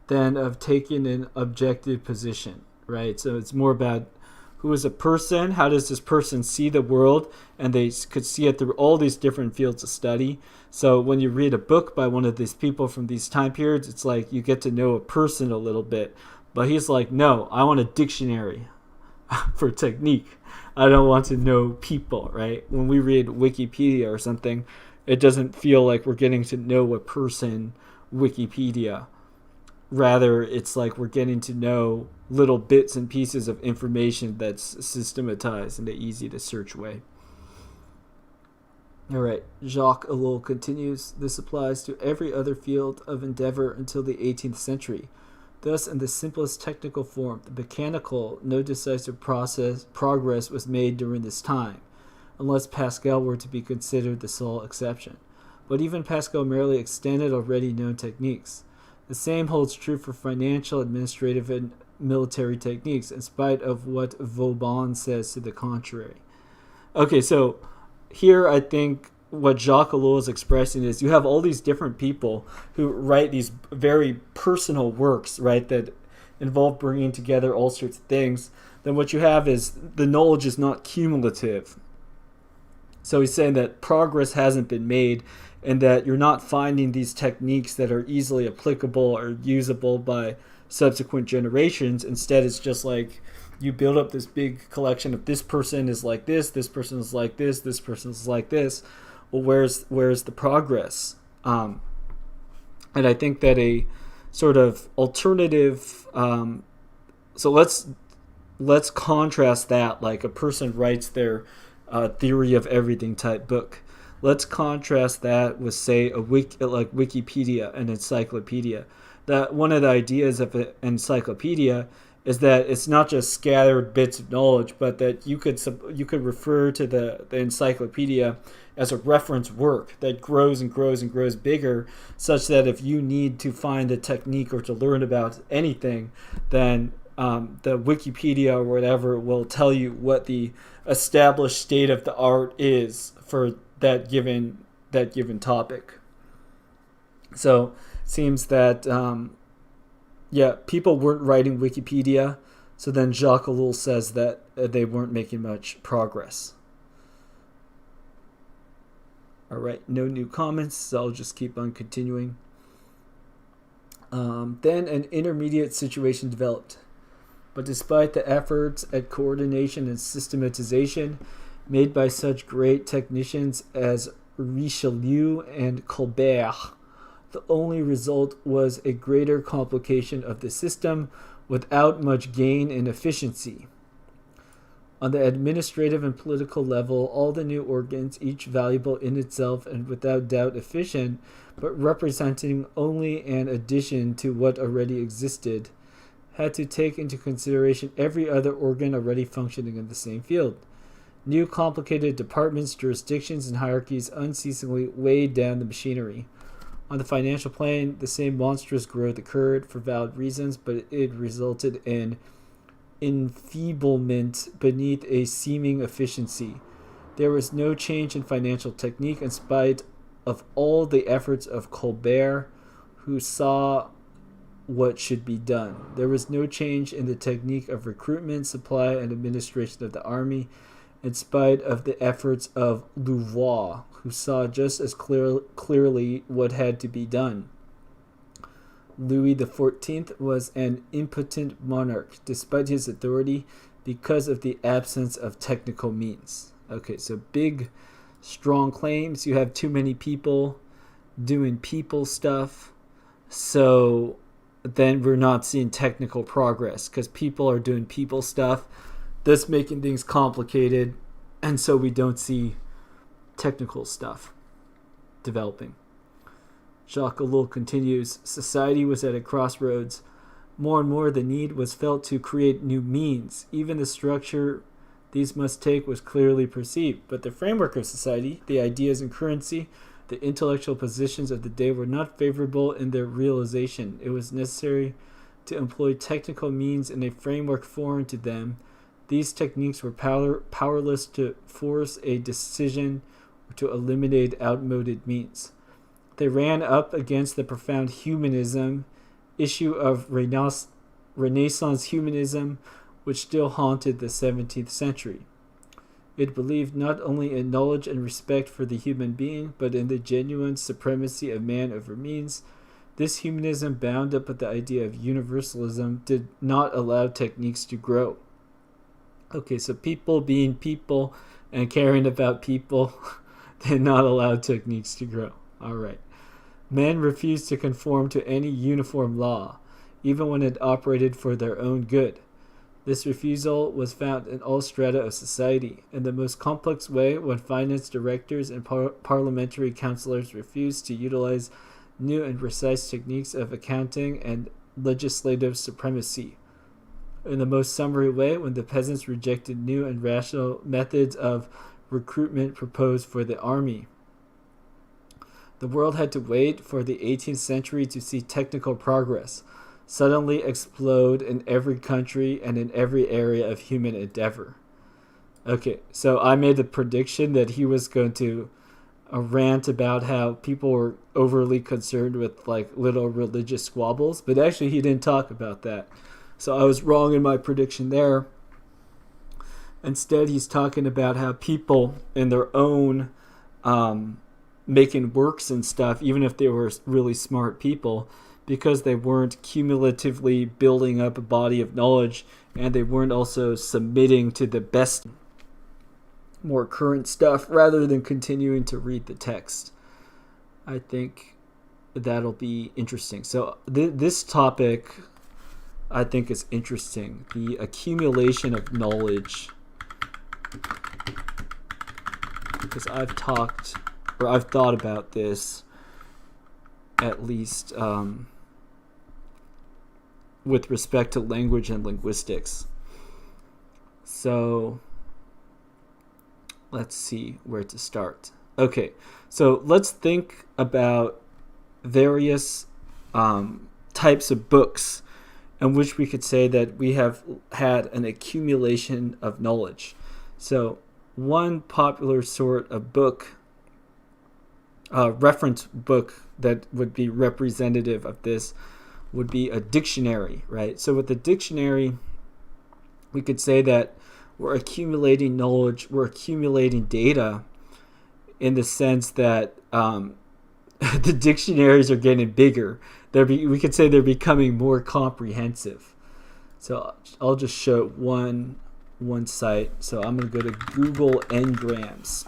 than of taking an objective position, right? So it's more about who is a person, how does this person see the world, and they could see it through all these different fields of study. So when you read a book by one of these people from these time periods, it's like you get to know a person a little bit. But he's like, no, I want a dictionary for technique. I don't want to know people, right? When we read Wikipedia or something, it doesn't feel like we're getting to know a person Wikipedia. Rather, it's like we're getting to know little bits and pieces of information that's systematized in an easy to search way. All right, Jacques Ellul continues, this applies to every other field of endeavor until the 18th century. Thus, in the simplest technical form, the mechanical, no decisive progress was made during this time, unless Pascal were to be considered the sole exception. But even Pascal merely extended already known techniques. The same holds true for financial, administrative, and military techniques, in spite of what Vauban says to the contrary. Okay, so here I think what Jacques Ellul is expressing is you have all these different people who write these very personal works, right, that involve bringing together all sorts of things. Then what you have is the knowledge is not cumulative. So he's saying that progress hasn't been made and that you're not finding these techniques that are easily applicable or usable by subsequent generations. Instead, it's just like you build up this big collection of this person is like this person is like this person is like this. Well, where's the progress? And I think that a sort of alternative. So let's contrast that, like a person writes their theory of everything type book. Let's contrast that with, say, like Wikipedia, an encyclopedia. That one of the ideas of an encyclopedia is that it's not just scattered bits of knowledge, but that you could refer to the encyclopedia as a reference work that grows and grows and grows bigger, such that if you need to find a technique or to learn about anything, then the Wikipedia or whatever will tell you what the established state of the art is for that given topic. So it seems that people weren't writing Wikipedia, so then Jacques Ellul says that they weren't making much progress. All right, no new comments, so I'll just keep on continuing. Then an intermediate situation developed. But despite the efforts at coordination and systematization made by such great technicians as Richelieu and Colbert, the only result was a greater complication of the system without much gain in efficiency. On the administrative and political level, all the new organs, each valuable in itself and without doubt efficient, but representing only an addition to what already existed, had to take into consideration every other organ already functioning in the same field. New complicated departments, jurisdictions, and hierarchies unceasingly weighed down the machinery. On the financial plane, the same monstrous growth occurred for valid reasons, but it resulted in enfeeblement beneath a seeming efficiency. There was no change in financial technique in spite of all the efforts of Colbert, who saw what should be done. There was no change in the technique of recruitment, supply, and administration of the army, in spite of the efforts of Louvois, who saw just as clearly what had to be done. Louis XIV was an impotent monarch, despite his authority, because of the absence of technical means. Okay, so big, strong claims. You have too many people doing people stuff, so then we're not seeing technical progress because people are doing people stuff. That's making things complicated, and so we don't see technical stuff developing. Jacques Ellul continues, society was at a crossroads. More and more the need was felt to create new means. Even the structure these must take was clearly perceived, but the framework of society, the ideas and currency, the intellectual positions of the day were not favorable in their realization. It was necessary to employ technical means in a framework foreign to them. These techniques were powerless to force a decision or to eliminate outmoded means. They ran up against the profound humanism, issue of Renaissance humanism, which still haunted the 17th century. It believed not only in knowledge and respect for the human being, but in the genuine supremacy of man over means. This humanism, bound up with the idea of universalism, did not allow techniques to grow. Okay, so people being people and caring about people did not allow techniques to grow. All right. Men refused to conform to any uniform law, even when it operated for their own good. This refusal was found in all strata of society, in the most complex way when finance directors and parliamentary councillors refused to utilize new and precise techniques of accounting and legislative supremacy. In the most summary way when the peasants rejected new and rational methods of recruitment proposed for the army. The world had to wait for the 18th century to see technical progress suddenly explode in every country and in every area of human endeavor. Okay, so I made the prediction that he was going to rant about how people were overly concerned with like little religious squabbles, but actually he didn't talk about that. So I was wrong in my prediction there. Instead, he's talking about how people in their own making works and stuff, even if they were really smart people, because they weren't cumulatively building up a body of knowledge and they weren't also submitting to the best, more current stuff rather than continuing to read the text. I think that'll be interesting. So this topic I think is interesting. The accumulation of knowledge. Because I've thought about this at least with respect to language and linguistics. So let's see where to start. Okay, so let's think about various types of books in which we could say that we have had an accumulation of knowledge. So one popular sort of book, reference book that would be representative of this would be a dictionary, right? So with the dictionary, we could say that we're accumulating knowledge, we're accumulating data in the sense that the dictionaries are getting bigger. We could say they're becoming more comprehensive. So I'll just show one site. So I'm going to go to Google Ngrams,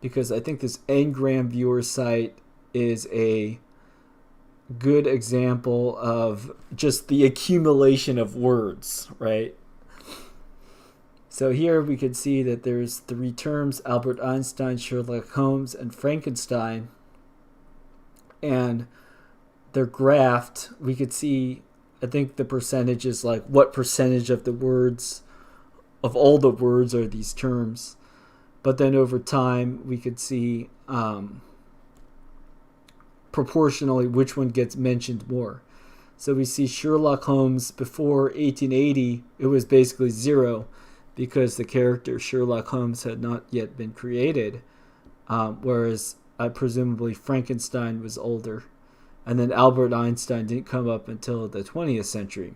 because I think this Ngram viewer site is a good example of just the accumulation of words, right? So here we can see that there's 3 terms: Albert Einstein, Sherlock Holmes, and Frankenstein. And they're graphed. We could see, I think the percentage is like what percentage of the words, of all the words, are these terms. But then over time, we could see proportionally which one gets mentioned more. So we see Sherlock Holmes before 1880, it was basically 0, because the character Sherlock Holmes had not yet been created, whereas presumably Frankenstein was older. And then Albert Einstein didn't come up until the 20th century.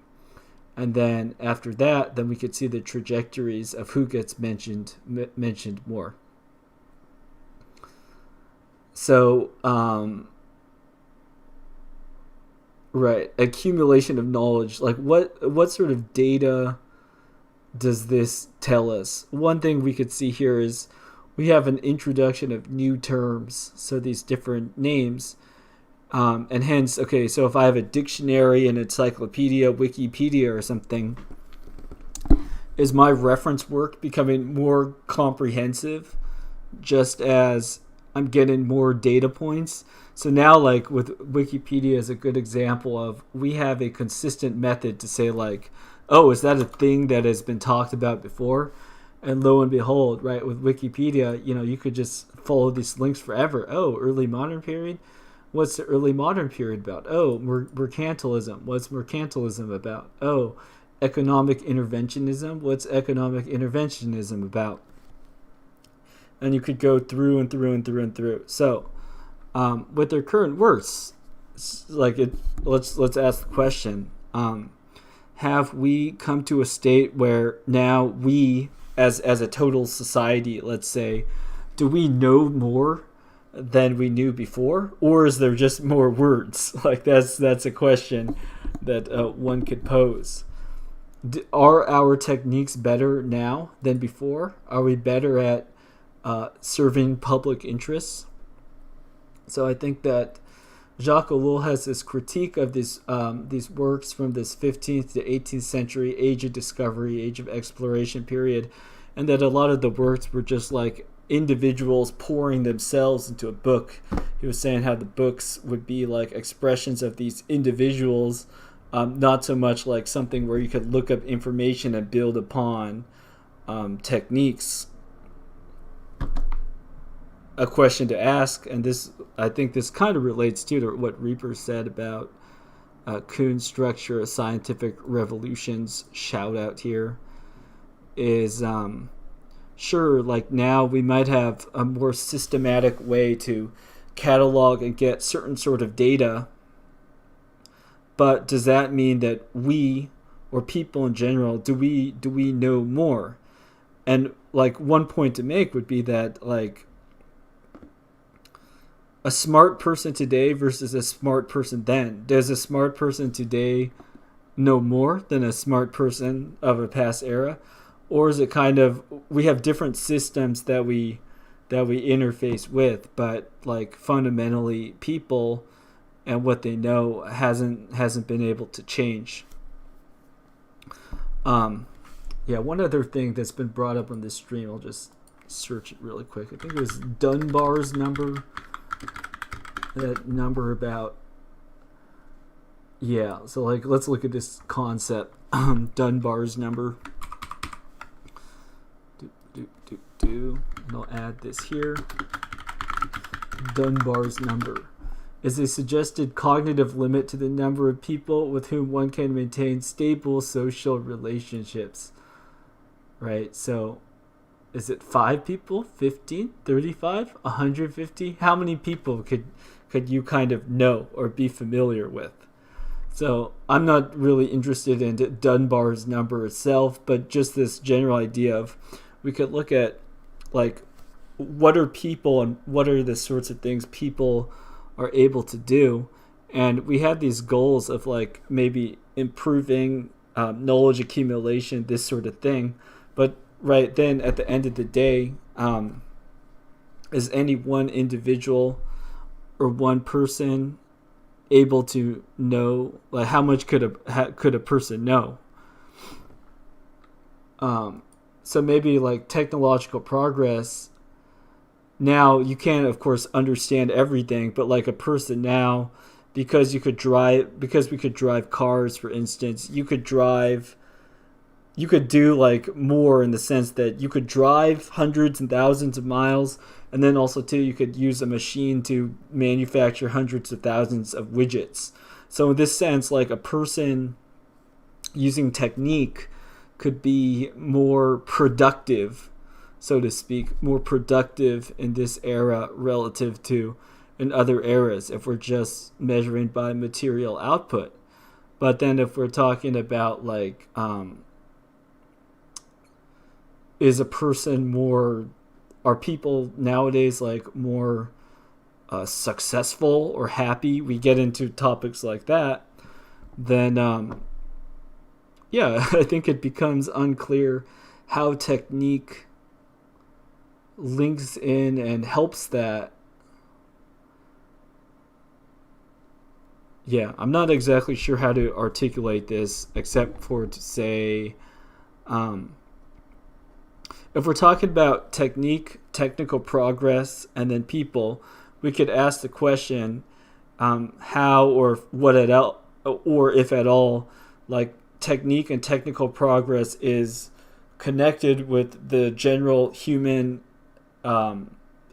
And then after that, then we could see the trajectories of who gets mentioned more. So, right, accumulation of knowledge. Like what sort of data does this tell us? One thing we could see here is we have an introduction of new terms, so these different names. And hence, okay, so if I have a dictionary, an encyclopedia, Wikipedia, or something, is my reference work becoming more comprehensive just as I'm getting more data points? So now, like with Wikipedia is a good example of, we have a consistent method to say like, oh, is that a thing that has been talked about before? And lo and behold, right, with Wikipedia, you could just follow these links forever. Oh, early modern period? What's the early modern period about? Oh, mercantilism. What's mercantilism about? Oh, economic interventionism. What's economic interventionism about? And you could go through and through and through and through. So, with their current works, let's ask the question: have we come to a state where now we, as a total society, let's say, do we know more than we knew before, or is there just more words? Like that's a question that one could pose. Are our techniques better now than before? Are we better at serving public interests? So I think that Jacques Ellul has this critique of these works from this 15th to 18th century age of discovery, age of exploration period, and that a lot of the works were just like individuals pouring themselves into a book. He was saying how the books would be like expressions of these individuals, not so much like something where you could look up information and build upon techniques. A question to ask, and I think this kind of relates to what Reaper said about Kuhn's structure of scientific revolutions. Shout out here is sure, like now we might have a more systematic way to catalog and get certain sort of data, but does that mean that we, or people in general, do we know more? And like one point to make would be that like a smart person today versus a smart person then. Does a smart person today know more than a smart person of a past era? Or is it kind of, we have different systems that we interface with, but like fundamentally people and what they know hasn't been able to change. One other thing that's been brought up on this stream, I'll just search it really quick. I think it was Dunbar's number. That number about, so like let's look at this concept. Dunbar's number. And I'll add this here. Dunbar's number is a suggested cognitive limit to the number of people with whom one can maintain stable social relationships. Right? So is it 5 people, 15, 35, 150? How many people could you kind of know or be familiar with? So I'm not really interested in Dunbar's number itself, but just this general idea of, we could look at like what are people and what are the sorts of things people are able to do, and we had these goals of like maybe improving knowledge accumulation, this sort of thing. But right then, at the end of the day, is any one individual or one person able to know, like, how much could a person know? So maybe like technological progress, now you can't of course understand everything, but like a person now, because we could drive cars, for instance, you could do like more in the sense that you could drive hundreds and thousands of miles, and then also too you could use a machine to manufacture hundreds of thousands of widgets. So in this sense, like a person using technique could be more productive, so to speak, more productive in this era relative to in other eras if we're just measuring by material output. But then if we're talking about like is a person more, are people nowadays like more successful or happy, we get into topics like that, then yeah, I think it becomes unclear how technique links in and helps that. Yeah, I'm not exactly sure how to articulate this except for to say, if we're talking about technique, technical progress, and then people, we could ask the question, how or what at all, or if at all, like technique and technical progress is connected with the general human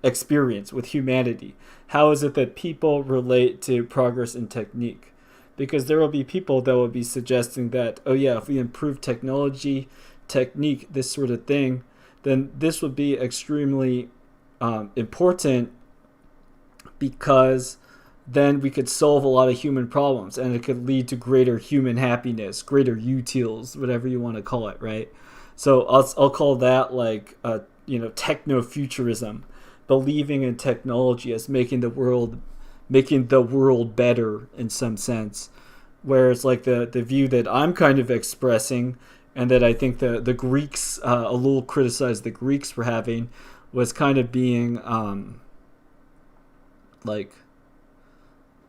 experience, with humanity. How is it that people relate to progress and technique? Because there will be people that will be suggesting that, oh yeah, if we improve technology, technique, this sort of thing, then this would be extremely important, because then we could solve a lot of human problems and it could lead to greater human happiness, greater utils, whatever you want to call it, right? So I'll call that like techno-futurism, believing in technology as making the world better in some sense. Whereas like the view that I'm kind of expressing, and that I think the Greeks, Ellul criticized the Greeks for having, was kind of being like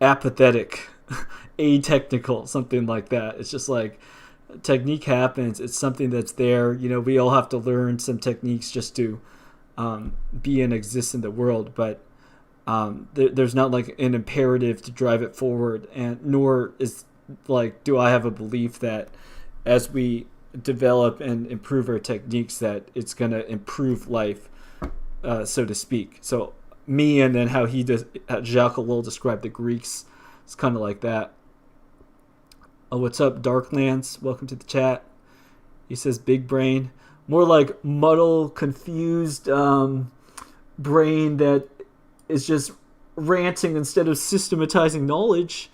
apathetic, atechnical, something like that. It's just like technique happens, it's something that's there, we all have to learn some techniques just to be and exist in the world, but there's not like an imperative to drive it forward, and nor is like, do I have a belief that as we develop and improve our techniques that it's going to improve life, so to speak. So me, and then how Jacques Ellul described the Greeks, it's kind of like that. Oh, what's up, Darklands? Welcome to the chat. He says big brain. More like muddle, confused brain that is just ranting instead of systematizing knowledge.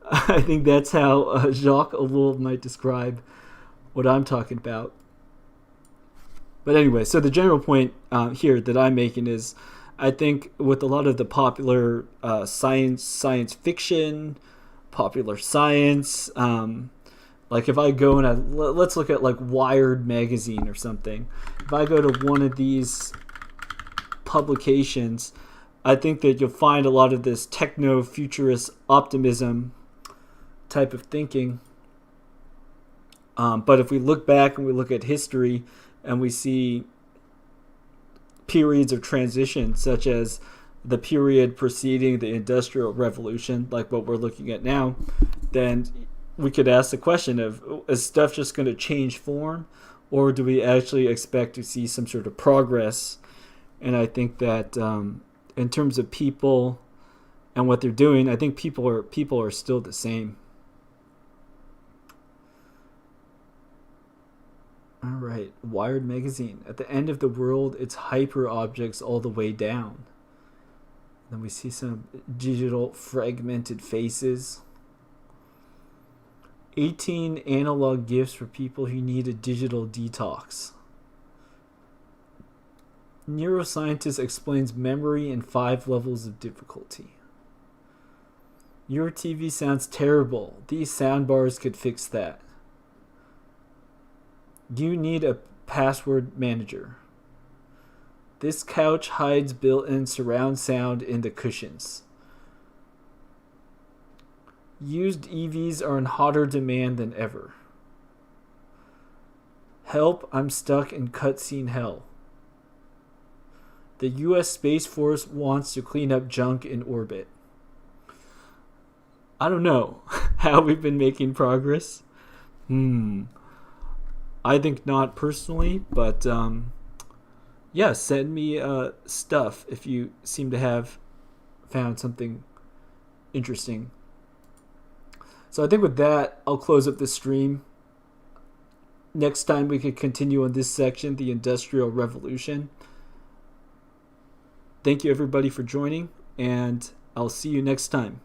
I think that's how Jacques Ellul might describe what I'm talking about. But anyway, so the general point here that I'm making is, I think with a lot of the popular science fiction, popular science, like if I go and let's look at like Wired magazine or something. If I go to one of these publications, I think that you'll find a lot of this techno-futurist optimism type of thinking. But if we look back and we look at history and we see periods of transition, such as the period preceding the Industrial Revolution, like what we're looking at now, then we could ask the question of, is stuff just going to change form, or do we actually expect to see some sort of progress? And I think that in terms of people and what they're doing, I think people are still the same. All right, Wired magazine. At the end of the world, it's hyper objects all the way down. Then we see some digital fragmented faces. 18 analog gifts for people who need a digital detox. Neuroscientist explains memory in 5 levels of difficulty. Your TV sounds terrible. These soundbars could fix that. You need a password manager. This couch hides built-in surround sound in the cushions. Used EVs are in hotter demand than ever. Help, I'm stuck in cutscene hell. The US Space Force wants to clean up junk in orbit. I don't know how we've been making progress. I think not personally, but yeah, send me stuff if you seem to have found something interesting. So I think with that, I'll close up the stream. Next time we could continue on this section, the Industrial Revolution. Thank you everybody for joining, and I'll see you next time.